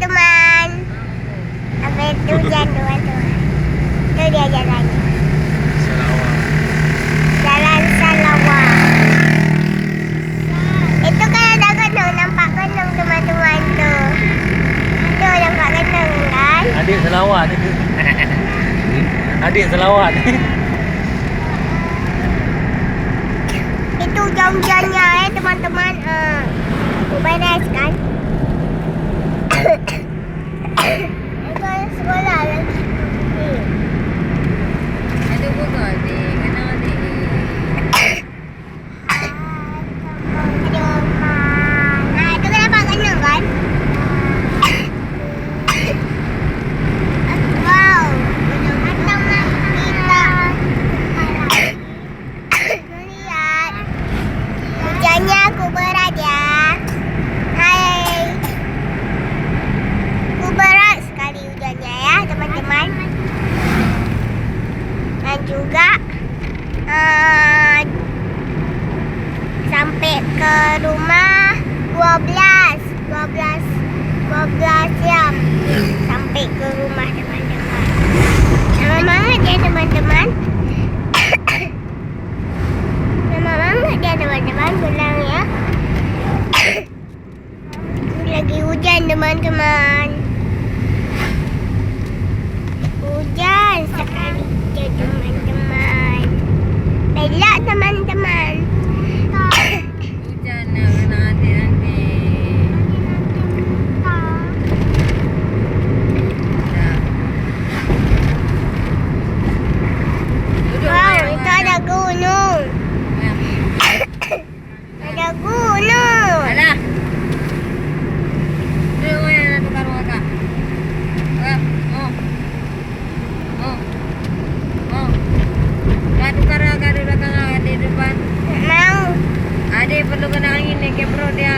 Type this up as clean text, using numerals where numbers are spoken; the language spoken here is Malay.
teman-teman. Sampai itu hujan teman-teman. Itu dia jalannya. Jalan Salawat. Itu kan ada gunung, nampak gunung teman-teman tu. Tu nampak gunung kan? Adik selawat. Adik selawat. Itu hujan-hujannya teman-teman. Panas kan? Itu sekolah lagi. Ada buka adik, kena adik. Nah, itu kan nampak gunung kan? Wow, gunung atom kita. Lihat. Hujannya aku berat ya. Hai. Aku berat sekali hujannya ya teman-teman. Dan juga sampai ke rumah 12 jam sampai ke rumah teman-teman. Lama banget ya teman-teman. Lama banget ya teman-teman pulang ya. Lagi hujan teman-teman. Hujan sekali ya teman-teman. Belak teman-teman. Hujan nak kena adik nanti. Dah. Duduk Wow, main itu orang ada gunung. nak. Ada gunung. Alah. Duduk main nak tukar kakak. Oh. Oh. Oh. Nak tukar kakak di belakang, adik di depan. Tak mau. Adik perlu kena angin ni, ke perut dia.